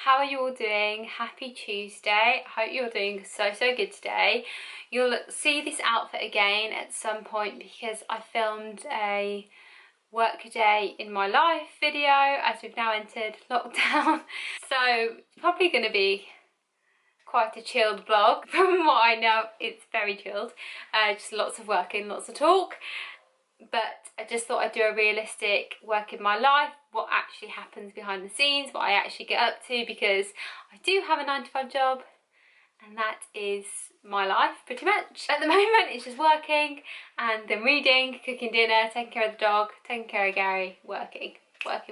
How are you all doing? Happy Tuesday. I hope you're doing so good today. You'll see this outfit again at some point because I filmed a work day in my life video as we've now entered lockdown. So probably going to be quite a chilled vlog. From what I know, it's very chilled. Just lots of working, lots of talk. But I just thought I'd do a realistic work in my life, what actually happens behind the scenes, what I actually get up to, because I do have a 9 to 5 job and that is my life pretty much. At the moment it's just working and then reading, cooking dinner, taking care of the dog, taking care of Gary, working. But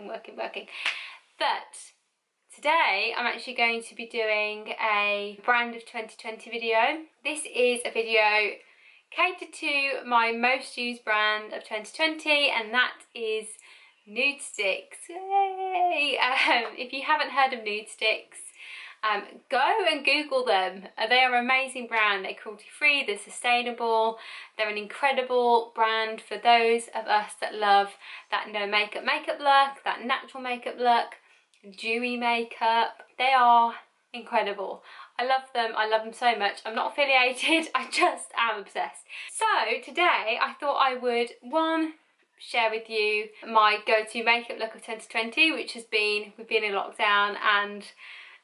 today I'm actually going to be doing a brand of 2020 video. This is a video catered to my most used brand of 2020, and that is Nudestix. Yay! If you haven't heard of Nudestix, go and Google them. They are an amazing brand. They're cruelty free, they're sustainable, they're an incredible brand for those of us that love that no makeup look, that natural makeup look, dewy makeup. They are incredible. I love them so much. I'm not affiliated, I just am obsessed. So today I thought I would, one, share with you my go-to makeup look of 2020, which has been, we've been in lockdown and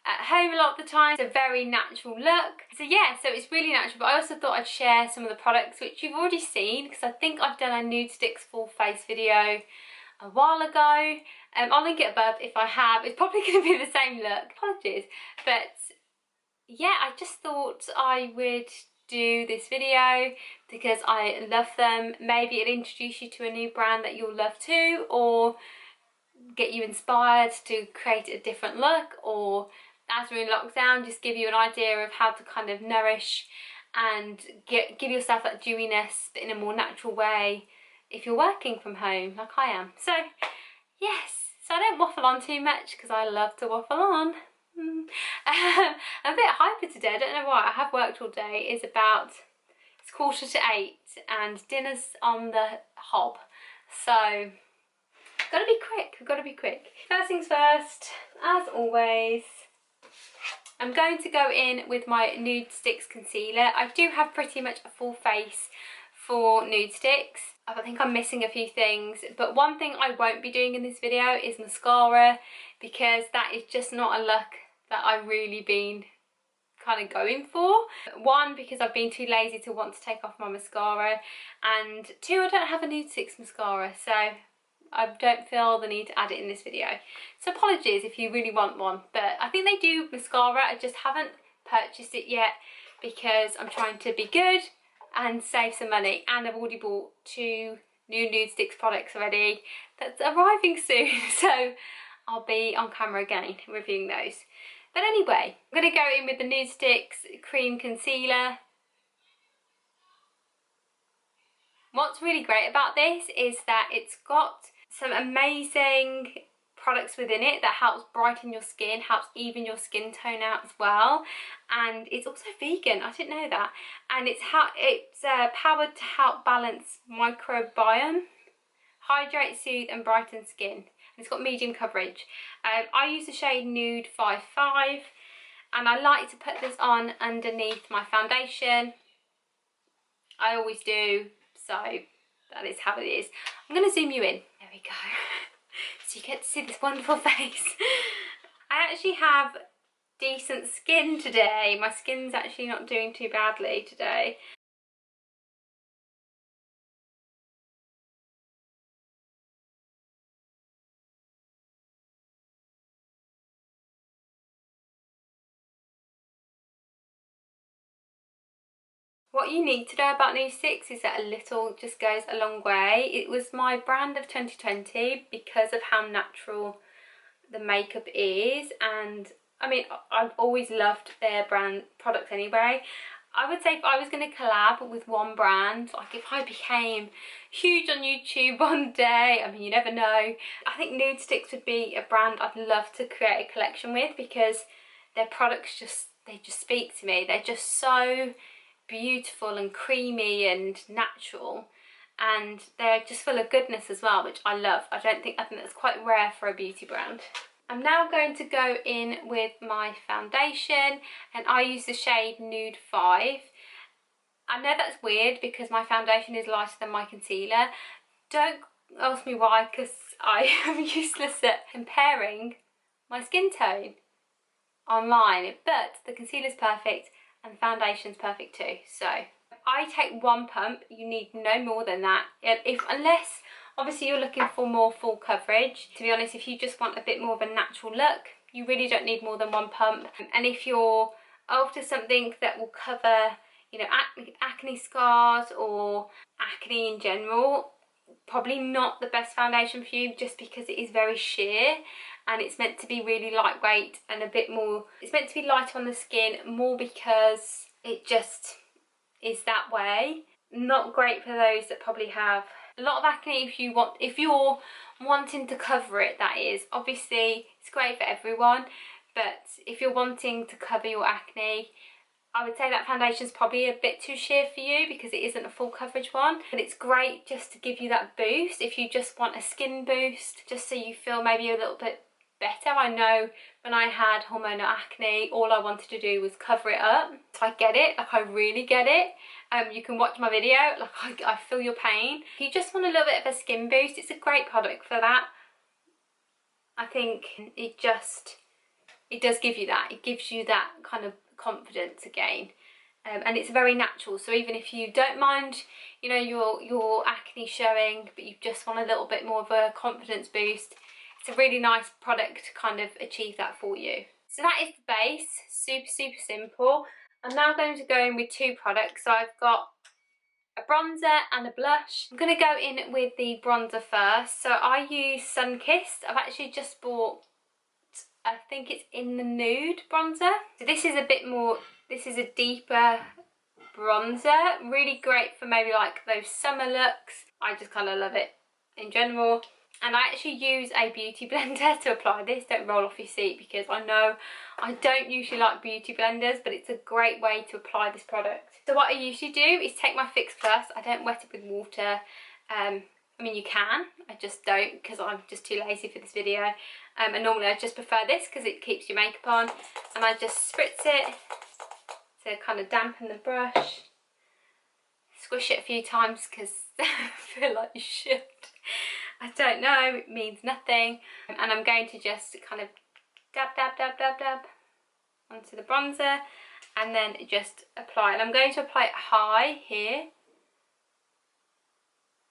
at home a lot of the time. It's a very natural look. So yeah, so it's really natural, but I also thought I'd share some of the products which you've already seen, because I think I've done a Nudestix full face video a while ago. I'll link it above if I have. It's probably going to be the same look, apologies, but yeah, I just thought I would do this video because I love them. Maybe it'll introduce you to a new brand that you'll love too, or get you inspired to create a different look, or as we're in lockdown, just give you an idea of how to kind of nourish and give yourself that dewiness but in a more natural way if you're working from home like I am. So yes, so I don't waffle on too much because I love to waffle on. I'm a bit hyper today, I don't know why. I have worked all day. It's 8:15 and dinner's on the hob, so we've got to be quick. First things first, as always, I'm going to go in with my Nudestix concealer. I do have pretty much a full face for Nudestix. I think I'm missing a few things, but one thing I won't be doing in this video is mascara, because that is just not a look that I've really been kind of going for. One, because I've been too lazy to want to take off my mascara, and two, I don't have a Nudestix mascara, so I don't feel the need to add it in this video. So apologies if you really want one, but I think they do mascara. I just haven't purchased it yet because I'm trying to be good and save some money, and I've already bought 2 new Nudestix products already that's arriving soon, so I'll be on camera again reviewing those. But anyway, I'm going to go in with the Nudestix cream concealer. What's really great about this is that it's got some amazing products within it that helps brighten your skin, helps even your skin tone out as well, and it's also vegan. I didn't know that. And it's powered to help balance microbiome, hydrate, soothe and brighten skin. It's got medium coverage. I use the shade Nude 55 and I like to put this on underneath my foundation. I always do, so that is how it is. I'm going to zoom you in. There we go. So you get to see this wonderful face. I actually have decent skin today. My skin's actually not doing too badly today. What you need to know about Nudestix is that a little just goes a long way. It was my brand of 2020 because of how natural the makeup is, and I mean, I've always loved their brand products anyway. I would say if I was going to collab with one brand, like if I became huge on YouTube one day, I mean, you never know, I think Nudestix would be a brand I'd love to create a collection with, because their products they just speak to me. They're just so beautiful and creamy and natural, and they're just full of goodness as well, which I love. I think that's quite rare for a beauty brand. I'm now going to go in with my foundation, and I use the shade Nude 5. I know that's weird because my foundation is lighter than my concealer. Don't ask me why, because I am useless at comparing my skin tone online, but the concealer's perfect and the foundation's perfect too. So I take one pump. You need no more than that, unless obviously you're looking for more full coverage. To be honest, if you just want a bit more of a natural look, you really don't need more than one pump. And if you're after something that will cover, you know, acne scars or acne in general, probably not the best foundation for you, just because it is very sheer and it's meant to be really lightweight and a bit more, it's meant to be light on the skin more because it just is that way. Not great for those that probably have a lot of acne. If you're wanting to cover it, that is. Obviously it's great for everyone, but if you're wanting to cover your acne, I would say that foundation's probably a bit too sheer for you because it isn't a full coverage one. But it's great just to give you that boost if you just want a skin boost, just so you feel maybe a little bit better. I know when I had hormonal acne, all I wanted to do was cover it up. So I get it, like I really get it. You can watch my video, like I feel your pain. If you just want a little bit of a skin boost, it's a great product for that. I think it does give you that. It gives you that kind of confidence again. And it's very natural, so even if you don't mind, you know, your acne showing, but you just want a little bit more of a confidence boost, it's a really nice product to kind of achieve that for you. So that is the base, super simple. I'm now going to go in with two products. So I've got a bronzer and a blush. I'm going to go in with the bronzer first. So I use Sunkissed. I've actually just bought, I think it's in the nude bronzer. So this is a bit more, this is a deeper bronzer. Really great for maybe like those summer looks. I just kind of love it in general. And I actually use a beauty blender to apply this. Don't roll off your seat, because I know I don't usually like beauty blenders, but it's a great way to apply this product. So what I usually do is take my Fix Plus. I don't wet it with water. I mean, you can, I just don't because I'm just too lazy for this video. And normally I just prefer this because it keeps your makeup on. And I just spritz it to kind of dampen the brush. Squish it a few times because I feel like you should. I don't know, it means nothing. And I'm going to just kind of dab onto the bronzer and then just apply. And I'm going to apply it high here.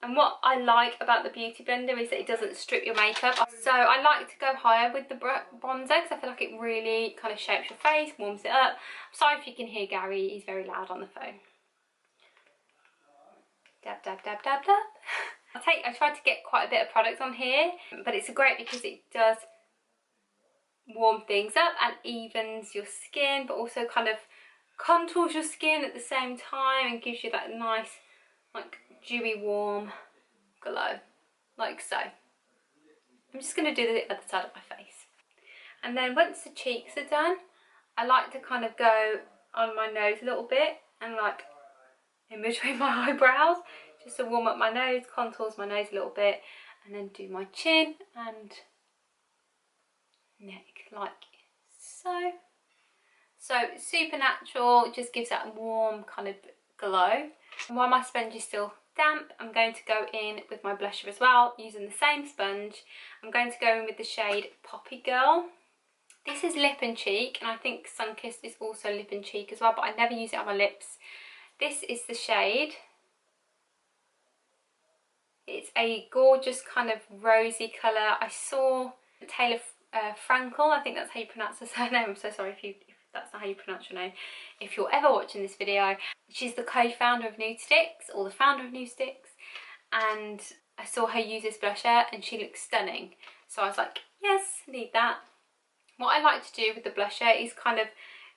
And what I like about the beauty blender is that it doesn't strip your makeup. So I like to go higher with the bronzer because I feel like it really kind of shapes your face, warms it up. Sorry if you can hear Gary, he's very loud on the phone. Dab. I tried to get quite a bit of product on here, but it's great because it does warm things up and evens your skin, but also kind of contours your skin at the same time and gives you that nice, like, dewy, warm glow, like so. I'm just going to do the other side of my face. And then once the cheeks are done, I like to kind of go on my nose a little bit and like in between my eyebrows, just to warm up my nose, contours my nose a little bit, and then do my chin and neck like so. So super natural, it just gives that warm kind of glow. And while my sponge is still damp, I'm going to go in with my blusher as well, using the same sponge. I'm going to go in with the shade Poppy Girl. This is lip and cheek, and I think Sunkissed is also lip and cheek as well, but I never use it on my lips. This is the shade. It's a gorgeous kind of rosy colour. I saw Taylor Frankel, I think that's how you pronounce her surname. I'm so sorry if that's not how you pronounce your name. If you're ever watching this video, she's the co-founder of Nudestix, or the founder of Nudestix, and I saw her use this blusher and she looks stunning. So I was like, yes, need that. What I like to do with the blusher is kind of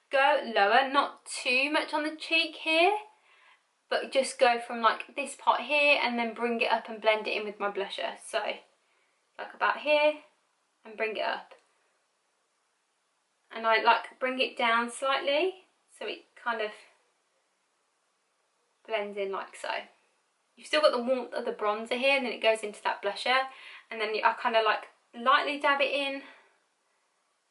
go lower, not too much on the cheek here, but just go from like this part here and then bring it up and blend it in with my blusher. So like about here and bring it up. And I like bring it down slightly so it kind of blends in like so. You've still got the warmth of the bronzer here, and then it goes into that blusher, and then I kind of like lightly dab it in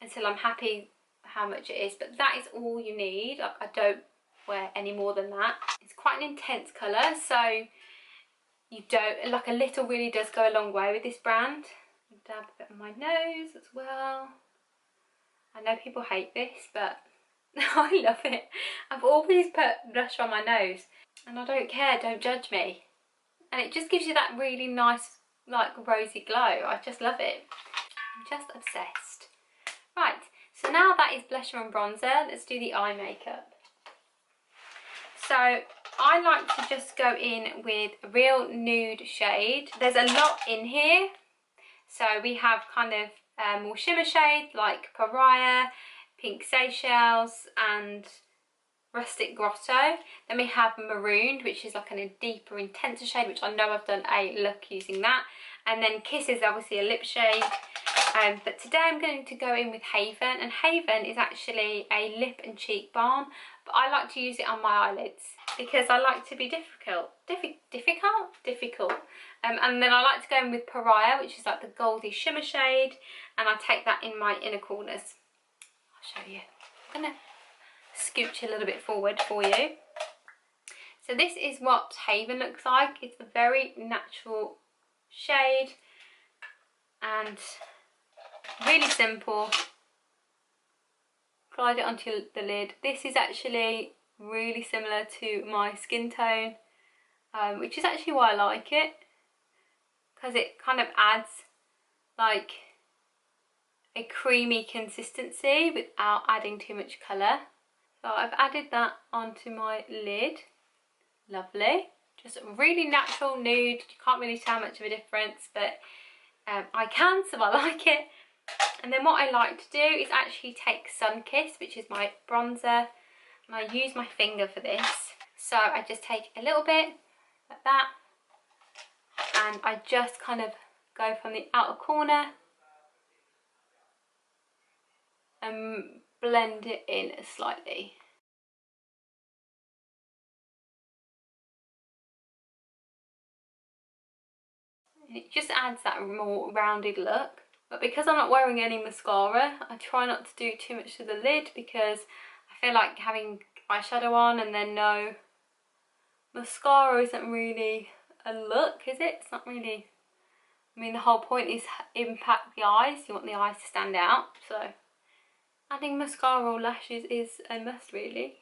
until I'm happy how much it is, but that is all you need. Like, I don't wear any more than that. It's quite an intense colour, so you don't, like, a little really does go a long way with this brand. Dab a bit on my nose as well. I know people hate this, but I love it. I've always put blush on my nose and I don't care, don't judge me. And it just gives you that really nice, like, rosy glow. I just love it. I'm just obsessed. Right, so now that is blusher and bronzer, let's do the eye makeup. So I like to just go in with a real nude shade. There's a lot in here. So we have kind of more shimmer shades like Pariah, Pink Seychelles and Rustic Grotto. Then we have Marooned, which is like a deeper, intenser shade, which I know I've done a look using that. And then Kiss is obviously a lip shade. But today I'm going to go in with Haven, and Haven is actually a lip and cheek balm, but I like to use it on my eyelids because I like to be difficult. And then I like to go in with Pariah, which is like the goldy shimmer shade, and I take that in my inner corners. I'll show you. I'm going to scooch a little bit forward for you. So this is what Haven looks like. It's a very natural shade and really simple. Glide it onto the lid. This is actually really similar to my skin tone, which is actually why I like it, because it kind of adds like a creamy consistency without adding too much colour. So I've added that onto my lid. Lovely. Just really natural nude. You can't really tell much of a difference, but I can, so I like it. And then what I like to do is actually take Sun Kiss, which is my bronzer, and I use my finger for this. So I just take a little bit like that, and I just kind of go from the outer corner and blend it in slightly. And it just adds that more rounded look. But because I'm not wearing any mascara, I try not to do too much to the lid, because I feel like having eyeshadow on and then no mascara isn't really a look, is it? It's not really, I mean, the whole point is impact the eyes. You want the eyes to stand out, so adding mascara or lashes is a must really.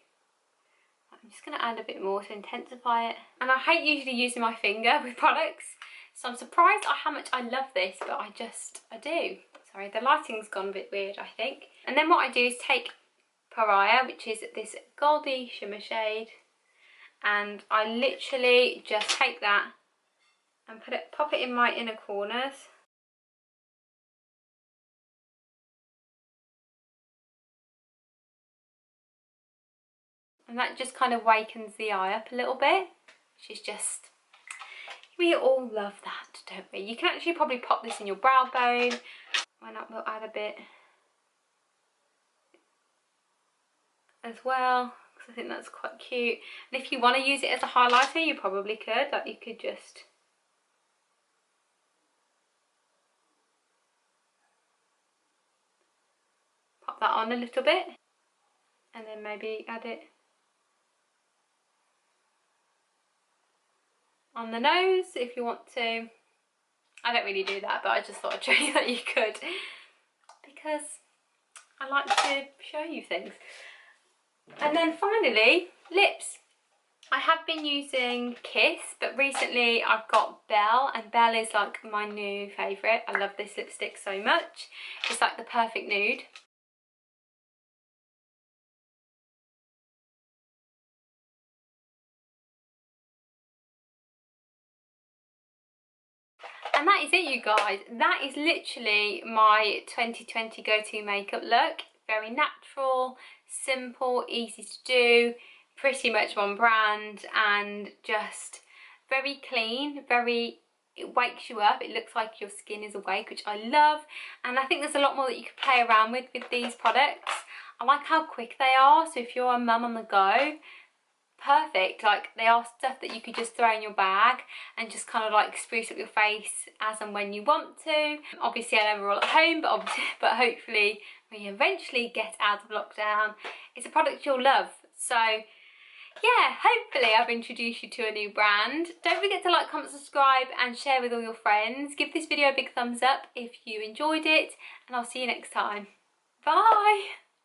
I'm just going to add a bit more to intensify it. And I hate usually using my finger with products, so I'm surprised at how much I love this, but I do. Sorry, the lighting's gone a bit weird, I think. And then what I do is take Pariah, which is this goldy shimmer shade, and I literally just take that and pop it in my inner corners. And that just kind of wakens the eye up a little bit, which is just, we all love that, don't we? You can actually probably pop this in your brow bone. Why not, we'll add a bit as well, because I think that's quite cute. And if you want to use it as a highlighter, you probably could. Like, you could just pop that on a little bit, and then maybe add it on the nose if you want to. I don't really do that, but I just thought I'd show you that you could, because I like to show you things. And then finally, lips. I have been using Kiss, but recently I've got Belle, and Belle is like my new favourite. I love this lipstick so much. It's like the perfect nude. And that is it, you guys. That is literally my 2020 go-to makeup look. Very natural, simple, easy to do, pretty much one brand, and just very clean, it wakes you up. It looks like your skin is awake, which I love. And I think there's a lot more that you could play around with these products. I like how quick they are, so if you're a mum on the go, perfect. Like, they are stuff that you could just throw in your bag and just kind of like spruce up your face as and when you want to. Obviously I know we're all at home, but hopefully when you eventually get out of lockdown, it's a product you'll love. So yeah, hopefully I've introduced you to a new brand. Don't forget to like, comment, subscribe and share with all your friends. Give this video a big thumbs up if you enjoyed it, and I'll see you next time. Bye!